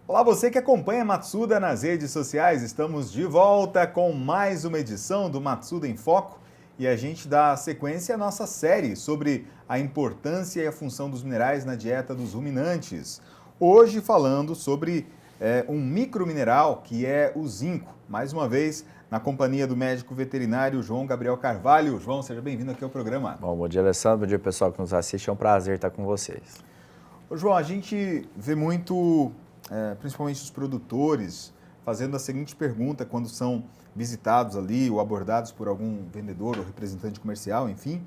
Olá, você que acompanha Matsuda nas redes sociais, estamos de volta com mais uma edição do Matsuda em Foco e a gente dá sequência à nossa série sobre a importância e a função dos minerais na dieta dos ruminantes. Hoje falando sobre um micromineral que é o zinco. Mais uma vez, na companhia do médico veterinário João Gabriel Carvalho. João, seja bem-vindo aqui ao programa. Bom dia, Alessandro. Bom dia, pessoal que nos assiste. É um prazer estar com vocês. Ô, João, a gente vê muito, principalmente os produtores, fazendo a seguinte pergunta quando são visitados ali ou abordados por algum vendedor ou representante comercial, enfim,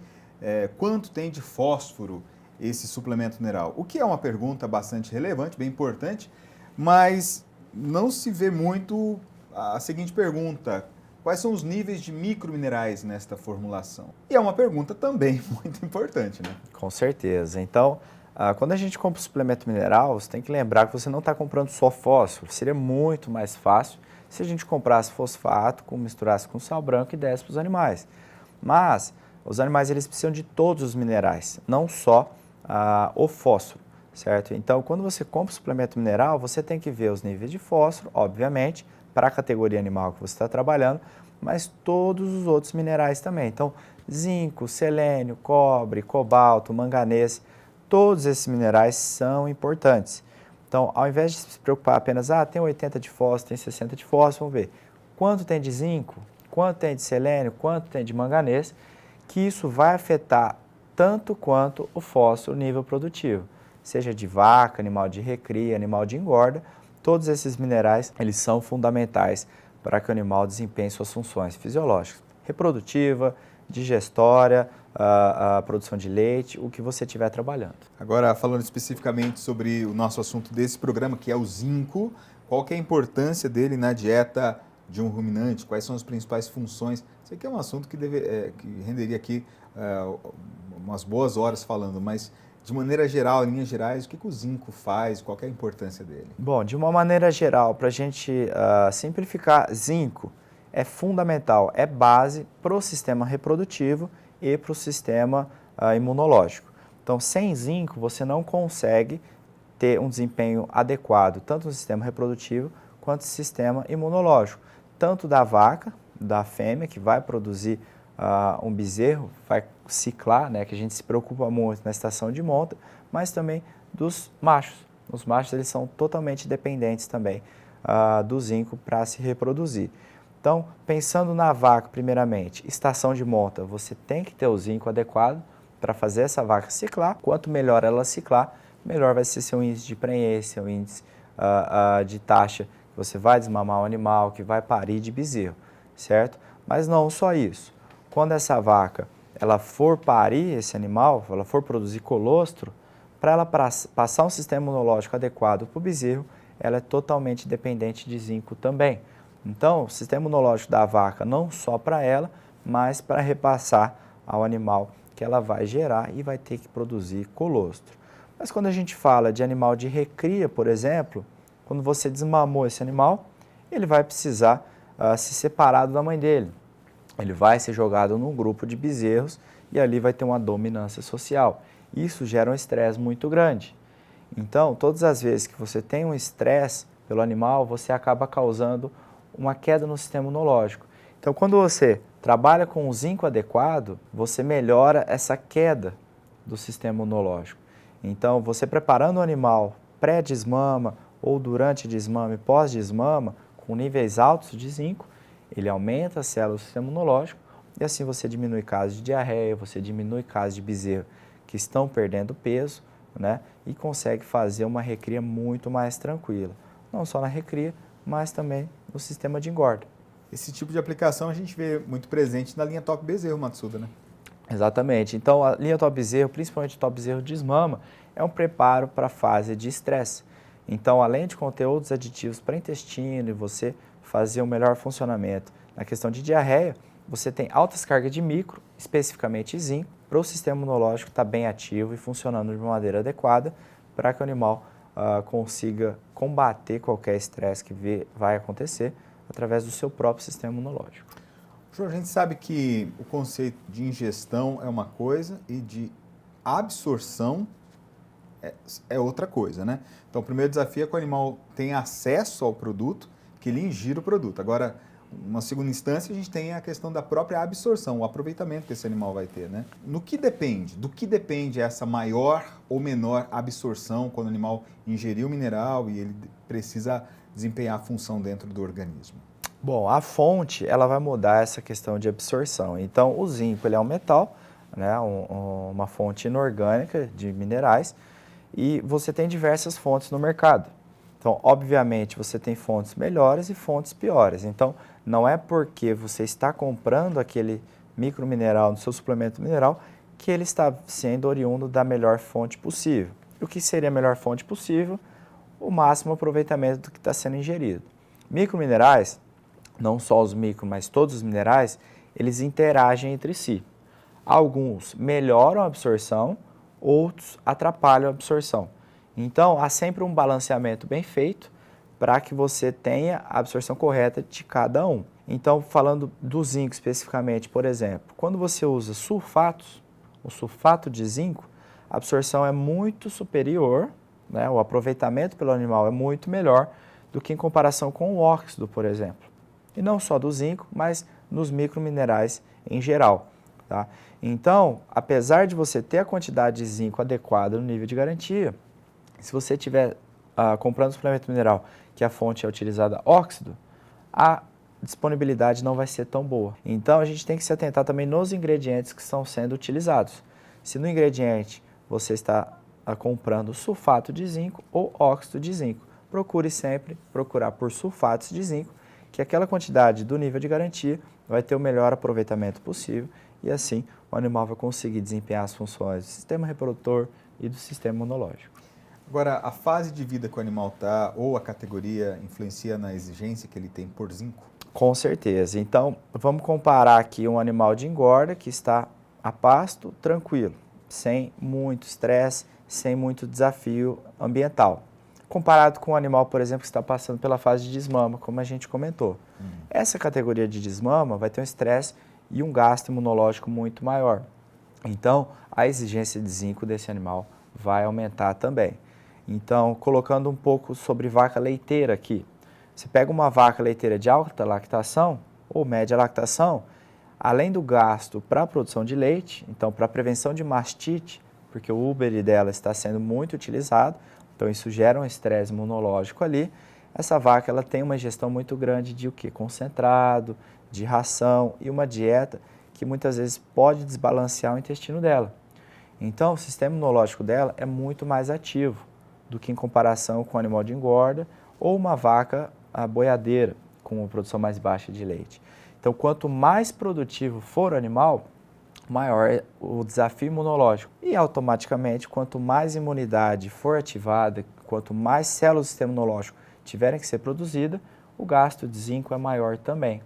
quanto tem de fósforo esse suplemento mineral? O que é uma pergunta bastante relevante, bem importante, mas não se vê muito a seguinte pergunta: quais são os níveis de microminerais nesta formulação? E é uma pergunta também muito importante, né? Com certeza. Então, quando a gente compra suplemento mineral, você tem que lembrar que você não está comprando só fósforo. Seria muito mais fácil se a gente comprasse fosfato, misturasse com sal branco e desse para os animais. Mas os animais eles precisam de todos os minerais, não só o fósforo, certo? Então, quando você compra suplemento mineral, você tem que ver os níveis de fósforo, obviamente, para a categoria animal que você está trabalhando, mas todos os outros minerais também. Então, zinco, selênio, cobre, cobalto, manganês, todos esses minerais são importantes. Então, ao invés de se preocupar apenas, tem 80 de fósforo, tem 60 de fósforo, vamos ver quanto tem de zinco, quanto tem de selênio, quanto tem de manganês, que isso vai afetar tanto quanto o fósforo nível produtivo, seja de vaca, animal de recria, animal de engorda. Todos esses minerais, eles são fundamentais para que o animal desempenhe suas funções fisiológicas, reprodutiva, digestória, a produção de leite, o que você estiver trabalhando. Agora, falando especificamente sobre o nosso assunto desse programa, que é o zinco, qual que é a importância dele na dieta de um ruminante? Quais são as principais funções? Isso aqui é um assunto que renderia aqui umas boas horas falando, mas de maneira geral, em linhas gerais, o que o zinco faz? Qual que é a importância dele? Bom, de uma maneira geral, para a gente simplificar, zinco é fundamental, é base para o sistema reprodutivo e para o sistema imunológico. Então, sem zinco, você não consegue ter um desempenho adequado, tanto no sistema reprodutivo quanto no sistema imunológico, tanto da vaca, da fêmea, que vai produzir um bezerro, vai ciclar, né, que a gente se preocupa muito na estação de monta, mas também dos machos. Os machos eles são totalmente dependentes também do zinco para se reproduzir. Então, pensando na vaca, primeiramente, estação de monta, você tem que ter o zinco adequado para fazer essa vaca ciclar. Quanto melhor ela ciclar, melhor vai ser seu índice de prenhez, o índice de taxa que você vai desmamar o animal, que vai parir de bezerro, certo? Mas não só isso. Quando essa vaca ela for parir esse animal, ela for produzir colostro, para ela passar um sistema imunológico adequado para o bezerro, ela é totalmente dependente de zinco também. Então, o sistema imunológico da vaca, não só para ela, mas para repassar ao animal que ela vai gerar e vai ter que produzir colostro. Mas quando a gente fala de animal de recria, por exemplo, quando você desmamou esse animal, ele vai precisar se separar da mãe dele. Ele vai ser jogado num grupo de bezerros e ali vai ter uma dominância social. Isso gera um estresse muito grande. Então, todas as vezes que você tem um estresse pelo animal, você acaba causando uma queda no sistema imunológico. Então, quando você trabalha com o zinco adequado, você melhora essa queda do sistema imunológico. Então, você preparando o animal pré-desmama ou durante desmama e pós-desmama, com níveis altos de zinco, ele aumenta as células do sistema imunológico e assim você diminui casos de diarreia, você diminui casos de bezerro que estão perdendo peso, né? E consegue fazer uma recria muito mais tranquila. Não só na recria, mas também no sistema de engorda. Esse tipo de aplicação a gente vê muito presente na linha Top Bezerro, Matsuda, né? Exatamente. Então, a linha Top Bezerro, principalmente o Top Bezerro desmama, é um preparo para a fase de estresse. Então, além de conter outros aditivos para intestino e você fazer um melhor funcionamento na questão de diarreia, você tem altas cargas de micro, especificamente zinco, para o sistema imunológico estar bem ativo e funcionando de uma maneira adequada para que o animal consiga combater qualquer estresse que vai acontecer através do seu próprio sistema imunológico. A gente sabe que o conceito de ingestão é uma coisa e de absorção é outra coisa, né? Então, o primeiro desafio é que o animal tenha acesso ao produto, que ele ingira o produto. Agora, uma segunda instância, a gente tem a questão da própria absorção, o aproveitamento que esse animal vai ter, né? Do que depende essa maior ou menor absorção quando o animal ingeriu o mineral e ele precisa desempenhar a função dentro do organismo? Bom, a fonte, ela vai mudar essa questão de absorção. Então, o zinco, ele é um metal, né? Uma fonte inorgânica de minerais, e você tem diversas fontes no mercado. Então, obviamente, você tem fontes melhores e fontes piores. Então, não é porque você está comprando aquele micromineral no seu suplemento mineral que ele está sendo oriundo da melhor fonte possível. E o que seria a melhor fonte possível? O máximo aproveitamento do que está sendo ingerido. Microminerais, não só os micro, mas todos os minerais, eles interagem entre si. Alguns melhoram a absorção, outros atrapalham a absorção. Então, há sempre um balanceamento bem feito para que você tenha a absorção correta de cada um. Então, falando do zinco especificamente, por exemplo, quando você usa sulfatos, o sulfato de zinco, a absorção é muito superior, né? O aproveitamento pelo animal é muito melhor do que em comparação com o óxido, por exemplo. E não só do zinco, mas nos microminerais em geral. Tá? Então, apesar de você ter a quantidade de zinco adequada no nível de garantia, se você estiver comprando suplemento mineral que a fonte é utilizada óxido, a disponibilidade não vai ser tão boa. Então, a gente tem que se atentar também nos ingredientes que estão sendo utilizados. Se no ingrediente você está comprando sulfato de zinco ou óxido de zinco, procure sempre procurar por sulfatos de zinco, que aquela quantidade do nível de garantia vai ter o melhor aproveitamento possível e assim o animal vai conseguir desempenhar as funções do sistema reprodutor e do sistema imunológico. Agora, a fase de vida que o animal está ou a categoria influencia na exigência que ele tem por zinco? Com certeza. Então, vamos comparar aqui um animal de engorda que está a pasto, tranquilo, sem muito estresse, sem muito desafio ambiental. Comparado com um animal, por exemplo, que está passando pela fase de desmama, como a gente comentou. Essa categoria de desmama vai ter um estresse e um gasto imunológico muito maior. Então, a exigência de zinco desse animal vai aumentar também. Então, colocando um pouco sobre vaca leiteira aqui. Você pega uma vaca leiteira de alta lactação ou média lactação, além do gasto para a produção de leite, então para a prevenção de mastite, porque o úbere dela está sendo muito utilizado, então isso gera um estresse imunológico ali, essa vaca ela tem uma ingestão muito grande de o quê? Concentrado, de ração e uma dieta que muitas vezes pode desbalancear o intestino dela. Então, o sistema imunológico dela é muito mais ativo do que em comparação com um animal de engorda ou uma vaca boiadeira, com uma produção mais baixa de leite. Então, quanto mais produtivo for o animal, maior é o desafio imunológico. E, automaticamente, quanto mais imunidade for ativada, quanto mais células do sistema imunológico tiverem que ser produzidas, o gasto de zinco é maior também.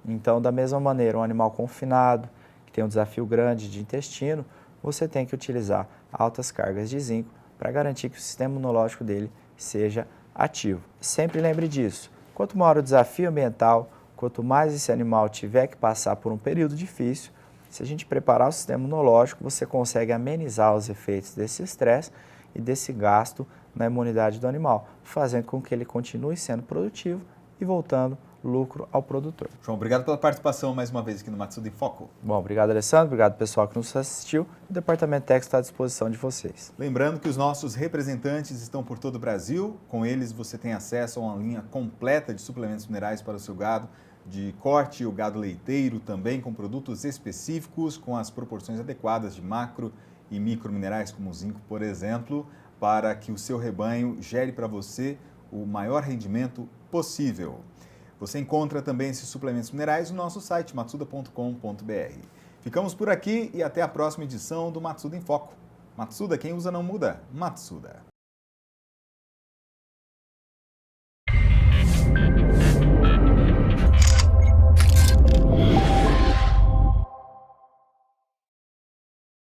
Então, da mesma maneira, um animal confinado, que tem um desafio grande de intestino, você tem que utilizar altas cargas de zinco para garantir que o sistema imunológico dele seja ativo. Sempre lembre disso, quanto maior o desafio ambiental, quanto mais esse animal tiver que passar por um período difícil, se a gente preparar o sistema imunológico, você consegue amenizar os efeitos desse estresse e desse gasto na imunidade do animal, fazendo com que ele continue sendo produtivo e voltando lucro ao produtor. João, obrigado pela participação mais uma vez aqui no Matsuda em Foco. Bom, obrigado, Alessandro, obrigado pessoal que nos assistiu. O Departamento Técnico está à disposição de vocês. Lembrando que os nossos representantes estão por todo o Brasil. Com eles você tem acesso a uma linha completa de suplementos minerais para o seu gado, de corte, o gado leiteiro também, com produtos específicos, com as proporções adequadas de macro e micro minerais, como o zinco, por exemplo, para que o seu rebanho gere para você o maior rendimento possível. Você encontra também esses suplementos minerais no nosso site matsuda.com.br. Ficamos por aqui e até a próxima edição do Matsuda em Foco. Matsuda, quem usa não muda. Matsuda.